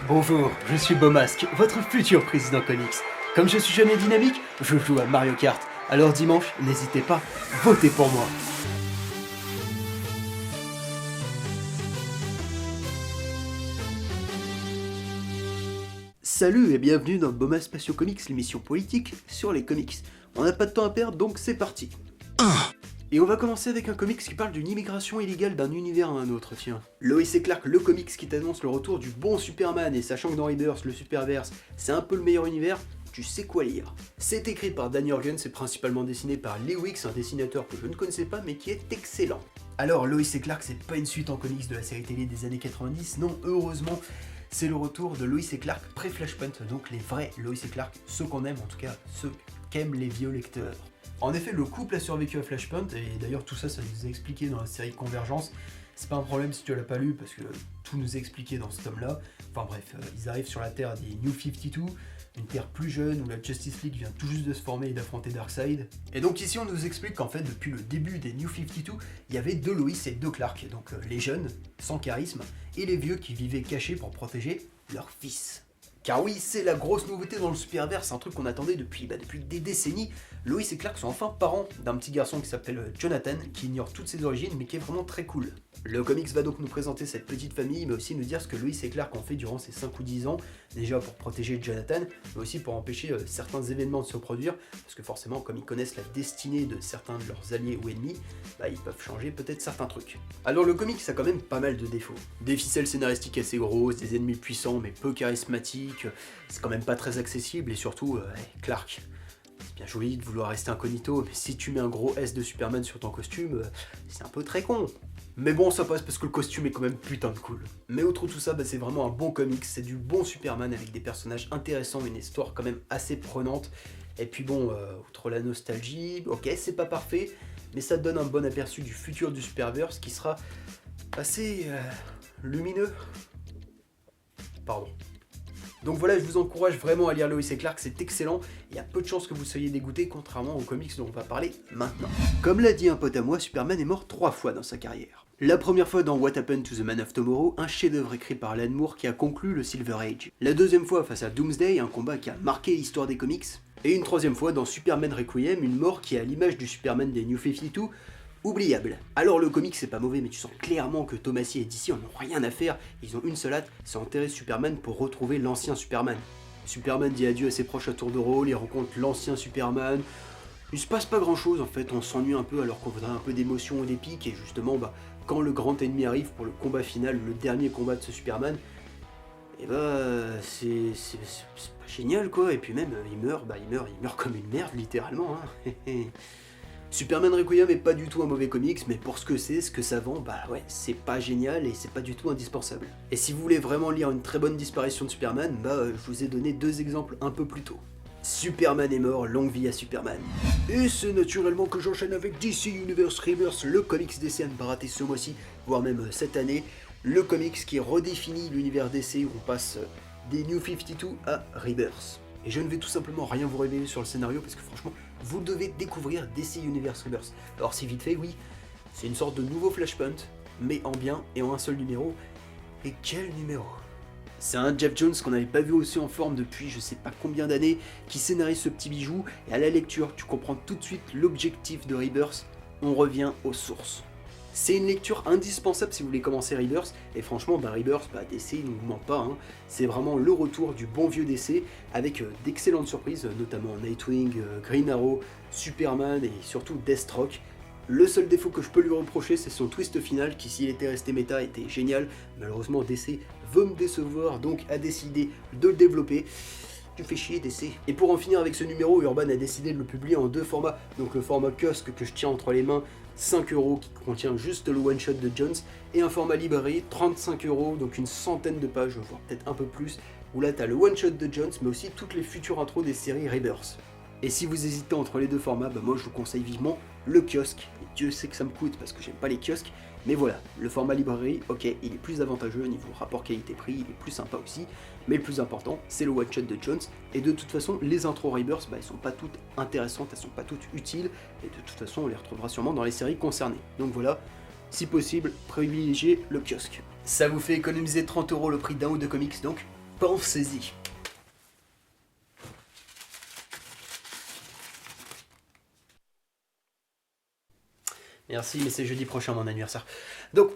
Bonjour, je suis Beaumasque, votre futur président comics. Comme je suis jeune et dynamique, je joue à Mario Kart. Alors dimanche, n'hésitez pas, votez pour moi. Salut et bienvenue dans Beaumasque Spatio Comics, l'émission politique sur les comics. On n'a pas de temps à perdre, donc c'est parti. Et on va commencer avec un comics qui parle d'une immigration illégale d'un univers à un autre, tiens. Lois et Clark, le comics qui t'annonce le retour du bon Superman, et sachant que dans Rebirth, le Superverse, c'est un peu le meilleur univers, tu sais quoi lire. C'est écrit par Dan Jurgens et principalement dessiné par Lee Weeks, un dessinateur que je ne connaissais pas mais qui est excellent. Alors Lois et Clark, c'est pas une suite en comics de la série télé des années 90, non, heureusement, c'est le retour de Lois et Clark pré-Flashpoint, donc les vrais Lois et Clark, ceux qu'on aime, en tout cas ceux qu'aiment les vieux lecteurs. En effet, le couple a survécu à Flashpoint, et d'ailleurs tout ça, ça nous est expliqué dans la série Convergence. C'est pas un problème si tu l'as pas lu, parce que tout nous est expliqué dans ce tome-là. Enfin bref, ils arrivent sur la Terre des New 52, une Terre plus jeune, où la Justice League vient tout juste de se former et d'affronter Darkseid. Et donc ici, on nous explique qu'en fait, depuis le début des New 52, il y avait deux Lois et deux Clark. Donc les jeunes, sans charisme, et les vieux qui vivaient cachés pour protéger leur fils. Car oui, c'est la grosse nouveauté dans le Superverse, un truc qu'on attendait depuis des décennies. Lois et Clark sont enfin parents d'un petit garçon qui s'appelle Jonathan, qui ignore toutes ses origines, mais qui est vraiment très cool. Le comics va donc nous présenter cette petite famille, mais aussi nous dire ce que Lois et Clark ont fait durant ces 5 ou 10 ans, déjà pour protéger Jonathan, mais aussi pour empêcher certains événements de se produire, parce que forcément, comme ils connaissent la destinée de certains de leurs alliés ou ennemis, ils peuvent changer peut-être certains trucs. Alors le comics a quand même pas mal de défauts. Des ficelles scénaristiques assez grosses, des ennemis puissants mais peu charismatiques, c'est quand même pas très accessible, et surtout, Clark. C'est bien joli de vouloir rester incognito, mais si tu mets un gros S de Superman sur ton costume, c'est un peu très con. Mais bon, ça passe parce que le costume est quand même putain de cool. Mais outre tout ça, c'est vraiment un bon comics, c'est du bon Superman avec des personnages intéressants, une histoire quand même assez prenante. Et puis bon, outre la nostalgie, ok, c'est pas parfait, mais ça te donne un bon aperçu du futur du Superverse qui sera assez lumineux. Pardon. Donc voilà, je vous encourage vraiment à lire Lois et Clark, c'est excellent, il y a peu de chances que vous soyez dégoûté, contrairement aux comics dont on va parler maintenant. Comme l'a dit un pote à moi, Superman est mort 3 fois dans sa carrière. La première fois dans What Happened to the Man of Tomorrow, un chef-d'œuvre écrit par Alan Moore qui a conclu le Silver Age. La deuxième fois face à Doomsday, un combat qui a marqué l'histoire des comics. Et une troisième fois dans Superman Requiem, une mort qui est à l'image du Superman des New 52, oubliable. Alors le comic c'est pas mauvais, mais tu sens clairement que Tomasi et DC en ont rien à faire, ils ont une seule hâte, c'est enterrer Superman pour retrouver l'ancien Superman. Superman dit adieu à ses proches à tour de rôle, il rencontre l'ancien Superman, il se passe pas grand chose en fait, on s'ennuie un peu alors qu'on voudrait un peu d'émotion et d'épique, et justement quand le grand ennemi arrive pour le combat final, le dernier combat de ce Superman, et c'est pas génial quoi, et puis même il meurt comme une merde littéralement hein. Superman Requiem est pas du tout un mauvais comics, mais pour ce que c'est, ce que ça vend, c'est pas génial et c'est pas du tout indispensable. Et si vous voulez vraiment lire une très bonne disparition de Superman, je vous ai donné 2 exemples un peu plus tôt. Superman est mort, longue vie à Superman. Et c'est naturellement que j'enchaîne avec DC Universe Rebirth, le comics DC à ne pas rater ce mois-ci, voire même cette année, le comics qui redéfinit l'univers DC où on passe des New 52 à Rebirth. Et je ne vais tout simplement rien vous révéler sur le scénario parce que franchement, vous devez découvrir DC Universe Rebirth. Alors c'est vite fait, oui, c'est une sorte de nouveau Flashpoint, mais en bien et en un seul numéro. Et quel numéro! C'est un Jeff Jones qu'on n'avait pas vu aussi en forme depuis je sais pas combien d'années, qui scénarise ce petit bijou, et à la lecture, tu comprends tout de suite l'objectif de Rebirth, on revient aux sources. C'est une lecture indispensable si vous voulez commencer Rebirth, et franchement, Rebirth, DC, il ne vous ment pas, hein. C'est vraiment le retour du bon vieux DC, avec d'excellentes surprises, notamment Nightwing, Green Arrow, Superman et surtout Deathstroke. Le seul défaut que je peux lui reprocher, c'est son twist final, qui s'il était resté méta, était génial. Malheureusement, DC veut me décevoir, donc a décidé de le développer. Tu fais chier DC. Et pour en finir avec ce numéro, Urban a décidé de le publier en 2 formats. Donc le format kiosque que je tiens entre les mains, 5€ qui contient juste le one-shot de Jones, et un format librairie, 35€, donc une centaine de pages, voire peut-être un peu plus, où là t'as le one-shot de Jones, mais aussi toutes les futures intros des séries Rebirth. Et si vous hésitez entre les 2 formats, moi je vous conseille vivement le kiosque. Et Dieu sait que ça me coûte parce que j'aime pas les kiosques, mais voilà, le format librairie, ok, il est plus avantageux au niveau rapport qualité-prix, il est plus sympa aussi, mais le plus important, c'est le one-shot de Jones, et de toute façon, les intros Rebirth, elles sont pas toutes intéressantes, elles sont pas toutes utiles, et de toute façon, on les retrouvera sûrement dans les séries concernées. Donc voilà, si possible, privilégiez le kiosque. Ça vous fait économiser 30€ le prix d'un ou 2 comics, donc Pensez-y. Merci, mais c'est jeudi prochain mon anniversaire. Donc...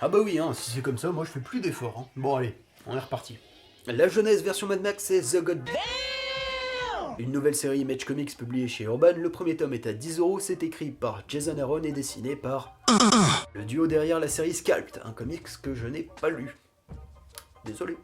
Ah bah oui, hein, si c'est comme ça, moi je fais plus d'efforts. Hein. Bon allez, on est reparti. La jeunesse version Mad Max, c'est The God Damn, une nouvelle série Image Comics publiée chez Urban. Le premier tome est à 10€, c'est écrit par Jason Aaron et dessiné par le duo derrière la série Scalped, un comics que je n'ai pas lu. Désolé.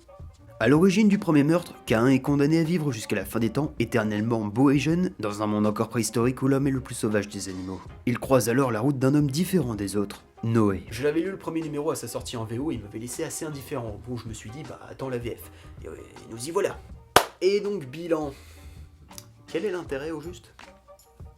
À l'origine du premier meurtre, Cain est condamné à vivre jusqu'à la fin des temps, éternellement beau et jeune, dans un monde encore préhistorique où l'homme est le plus sauvage des animaux. Il croise alors la route d'un homme différent des autres, Noé. Je l'avais lu le premier numéro à sa sortie en VO et il m'avait laissé assez indifférent. Bon, je me suis dit, bah attends la VF. Et nous y voilà. Et donc, bilan. Quel est l'intérêt au juste ?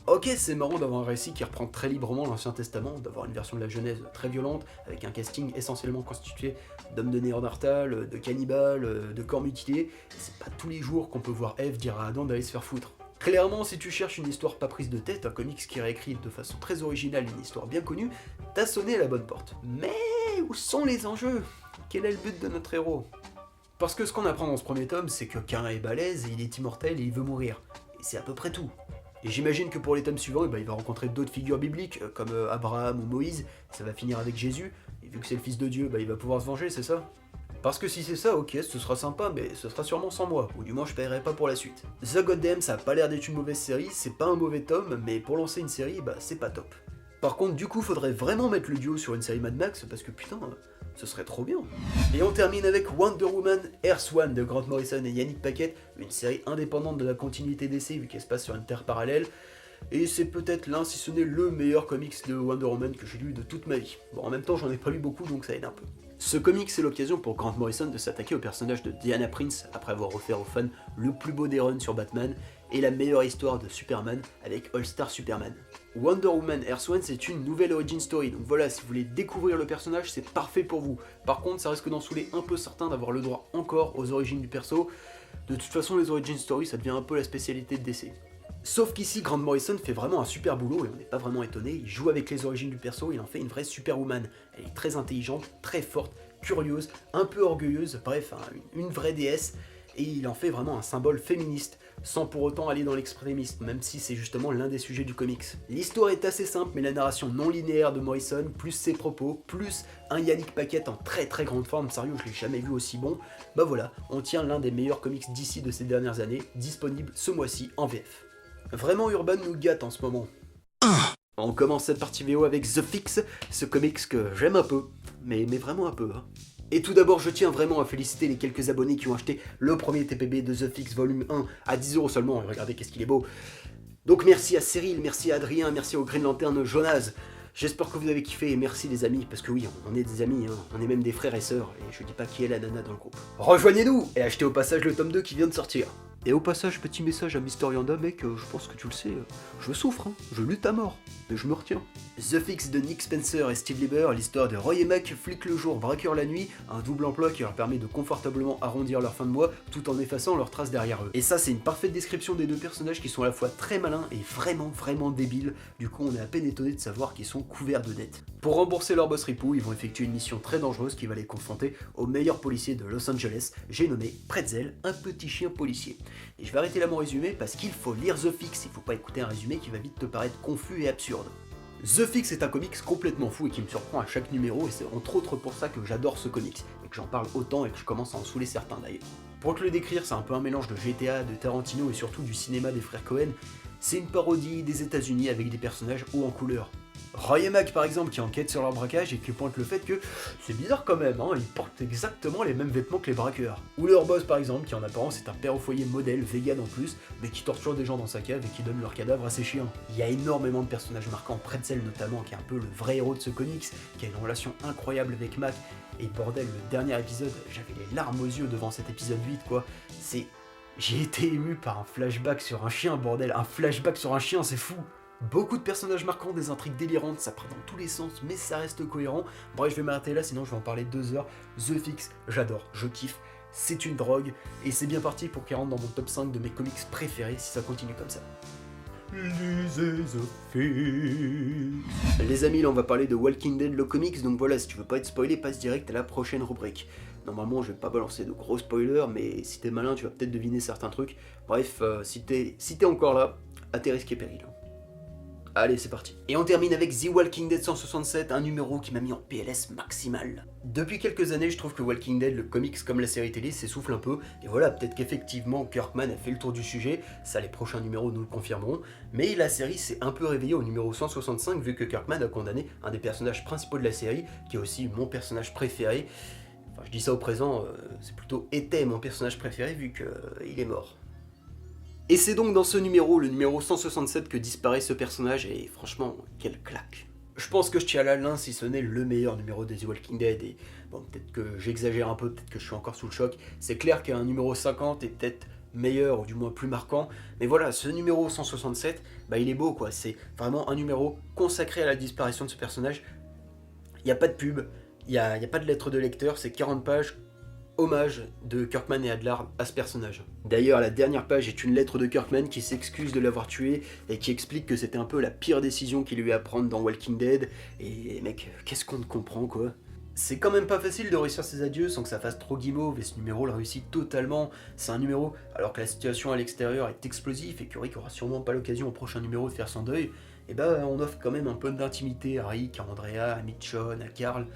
Ok, c'est marrant d'avoir un récit qui reprend très librement l'Ancien Testament, d'avoir une version de la Genèse très violente, avec un casting essentiellement constitué d'hommes de Néandertal, de cannibales, de corps mutilés. C'est pas tous les jours qu'on peut voir Ève dire à Adam d'aller se faire foutre. Clairement, si tu cherches une histoire pas prise de tête, un comics qui réécrit de façon très originale une histoire bien connue, t'as sonné à la bonne porte. Mais où sont les enjeux ? Quel est le but de notre héros ? Parce que ce qu'on apprend dans ce premier tome, c'est que Cain est balèze, il est immortel et il veut mourir. Et c'est à peu près tout. Et j'imagine que pour les tomes suivants, il va rencontrer d'autres figures bibliques, comme Abraham ou Moïse, ça va finir avec Jésus, et vu que c'est le fils de Dieu, il va pouvoir se venger, c'est ça ? Parce que si c'est ça, ok, ce sera sympa, mais ce sera sûrement sans moi, ou du moins je paierai pas pour la suite. The Goddamn, ça a pas l'air d'être une mauvaise série, c'est pas un mauvais tome, mais pour lancer une série, c'est pas top. Par contre, du coup, faudrait vraiment mettre le duo sur une série Mad Max, parce que putain, ce serait trop bien. Et on termine avec Wonder Woman Earth One de Grant Morrison et Yannick Paquette, une série indépendante de la continuité d'essai vu qu'elle se passe sur une terre parallèle. Et c'est peut-être l'un, si ce n'est le meilleur comics de Wonder Woman que j'ai lu de toute ma vie. Bon, en même temps, j'en ai pas lu beaucoup, donc ça aide un peu. Ce comic, c'est l'occasion pour Grant Morrison de s'attaquer au personnage de Diana Prince, après avoir offert aux fans le plus beau des runs sur Batman, et la meilleure histoire de Superman avec All-Star Superman. Wonder Woman Earth One, c'est une nouvelle origin story, donc voilà, si vous voulez découvrir le personnage, c'est parfait pour vous. Par contre, ça risque d'en saouler un peu certains d'avoir le droit encore aux origines du perso. De toute façon, les origin stories, ça devient un peu la spécialité de DC. Sauf qu'ici, Grant Morrison fait vraiment un super boulot et on n'est pas vraiment étonné, il joue avec les origines du perso, il en fait une vraie Superwoman. Elle est très intelligente, très forte, curieuse, un peu orgueilleuse, bref, une vraie déesse, et il en fait vraiment un symbole féministe, sans pour autant aller dans l'extrémisme, même si c'est justement l'un des sujets du comics. L'histoire est assez simple, mais la narration non linéaire de Morrison, plus ses propos, plus un Yannick Paquette en très très grande forme, sérieux, je l'ai jamais vu aussi bon, voilà, on tient l'un des meilleurs comics d'ici de ces dernières années, disponible ce mois-ci en VF. Vraiment Urban nous gâte en ce moment. On commence cette partie VO avec The Fix, ce comics que j'aime un peu, mais vraiment un peu. Hein. Et tout d'abord, je tiens vraiment à féliciter les quelques abonnés qui ont acheté le premier TPB de The Fix volume 1 à 10€ seulement, et regardez qu'est-ce qu'il est beau. Donc merci à Cyril, merci à Adrien, merci au Green Lantern Jonas. J'espère que vous avez kiffé et merci les amis, parce que oui, on est des amis, hein. On est même des frères et sœurs, et je dis pas qui est la nana dans le groupe. Rejoignez-nous et achetez au passage le tome 2 qui vient de sortir. Et au passage, petit message à Mister Yanda, mec, je pense que tu le sais, je souffre, hein, je lutte à mort, mais je me retiens. The Fix de Nick Spencer et Steve Lieber, l'histoire de Roy et Mac, flic le jour, braqueur la nuit, un double emploi qui leur permet de confortablement arrondir leur fin de mois tout en effaçant leurs traces derrière eux. Et ça, c'est une parfaite description des deux personnages qui sont à la fois très malins et vraiment débiles, du coup on est à peine étonné de savoir qu'ils sont couverts de dettes. Pour rembourser leur boss ripou, ils vont effectuer une mission très dangereuse qui va les confronter au meilleur policier de Los Angeles, j'ai nommé Pretzel, un petit chien policier. Et je vais arrêter là mon résumé parce qu'il faut lire The Fix, il faut pas écouter un résumé qui va vite te paraître confus et absurde. The Fix est un comics complètement fou et qui me surprend à chaque numéro et c'est entre autres pour ça que j'adore ce comics et que j'en parle autant et que je commence à en saouler certains d'ailleurs. Pour te le décrire, c'est un peu un mélange de GTA, de Tarantino et surtout du cinéma des frères Cohen. C'est une parodie des États-Unis avec des personnages hauts en couleur. Roy et Mac par exemple qui enquêtent sur leur braquage et qui pointent le fait que c'est bizarre quand même, hein, ils portent exactement les mêmes vêtements que les braqueurs. Ou leur boss par exemple qui en apparence est un père au foyer modèle, vegan en plus, mais qui torture des gens dans sa cave et qui donne leur cadavre à ses chiens. Il y a énormément de personnages marquants, Pretzel notamment qui est un peu le vrai héros de ce comics, qui a une relation incroyable avec Mac, et bordel, le dernier épisode, j'avais les larmes aux yeux devant cet épisode 8 quoi, j'ai été ému par un flashback sur un chien, bordel, un flashback sur un chien, c'est fou. Beaucoup de personnages marquants, des intrigues délirantes, ça part dans tous les sens, mais ça reste cohérent. Bref, je vais m'arrêter là, sinon je vais en parler 2 heures. The Fix, j'adore, je kiffe, c'est une drogue, et c'est bien parti pour qu'il rentre dans mon top 5 de mes comics préférés si ça continue comme ça. Lisez The Fix. Les amis, là on va parler de Walking Dead le comics, donc voilà, si tu veux pas être spoilé, passe direct à la prochaine rubrique. Normalement je vais pas balancer de gros spoilers, mais si t'es malin tu vas peut-être deviner certains trucs. Bref, si t'es encore là, à tes risques et périls. Allez, c'est parti. Et on termine avec The Walking Dead 167, un numéro qui m'a mis en PLS maximal. Depuis quelques années, je trouve que Walking Dead, le comics comme la série télé, s'essouffle un peu. Et voilà, peut-être qu'effectivement, Kirkman a fait le tour du sujet, ça les prochains numéros nous le confirmeront. Mais la série s'est un peu réveillée au numéro 165, vu que Kirkman a condamné un des personnages principaux de la série, qui est aussi mon personnage préféré. Enfin, je dis ça au présent, c'est plutôt était mon personnage préféré, vu qu'il est mort. Et c'est donc dans ce numéro, le numéro 167, que disparaît ce personnage, et franchement, quelle claque. Je pense que je tiens à l'un si ce n'est le meilleur numéro de The Walking Dead, et bon, peut-être que j'exagère un peu, peut-être que je suis encore sous le choc. C'est clair qu'un numéro 50 est peut-être meilleur, ou du moins plus marquant, mais voilà, ce numéro 167, bah il est beau quoi, c'est vraiment un numéro consacré à la disparition de ce personnage. Il n'y a pas de pub, il n'y a pas de lettre de lecteur, c'est 40 pages, hommage de Kirkman et Adler à ce personnage. D'ailleurs, la dernière page est une lettre de Kirkman qui s'excuse de l'avoir tué et qui explique que c'était un peu la pire décision qu'il a eu à prendre dans Walking Dead. Et mec, qu'est-ce qu'on ne comprend quoi. C'est quand même pas facile de réussir ses adieux sans que ça fasse trop guimauve, et ce numéro le réussit totalement. C'est un numéro, alors que la situation à l'extérieur est explosive et que Rick aura sûrement pas l'occasion au prochain numéro de faire son deuil, et bah on offre quand même un peu d'intimité à Rick, à Andrea, à Michonne, à Carl,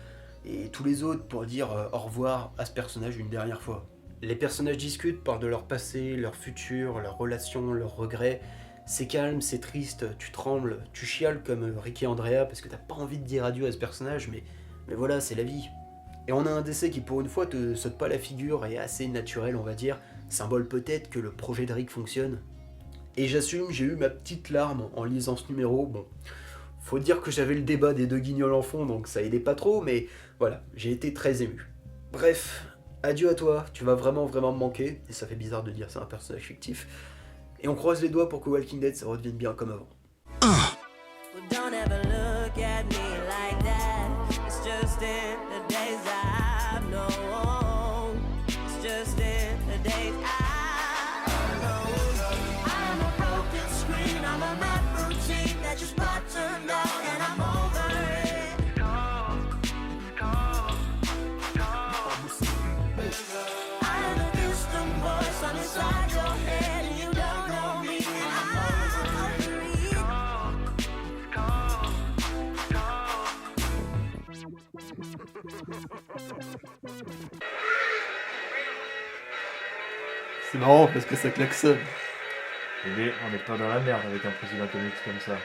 et tous les autres pour dire au revoir à ce personnage une dernière fois. Les personnages discutent, parlent de leur passé, leur futur, leurs relations, leurs regrets. C'est calme, c'est triste, tu trembles, tu chiales comme Rick et Andrea parce que t'as pas envie de dire adieu à ce personnage, mais voilà, c'est la vie. Et on a un décès qui pour une fois te saute pas la figure et est assez naturel on va dire, symbole peut-être que le projet de Rick fonctionne. Et j'assume, j'ai eu ma petite larme en lisant ce numéro, bon... Faut dire que j'avais le débat des deux guignols en fond, donc ça aidait pas trop, mais voilà, j'ai été très ému. Bref, adieu à toi, tu vas vraiment me manquer, et ça fait bizarre de dire c'est un personnage fictif. Et on croise les doigts pour que Walking Dead ça redevienne bien comme avant. C'est marrant parce que ça klaxonne. Eh bien, on n'est pas dans la merde avec un président comics comme ça.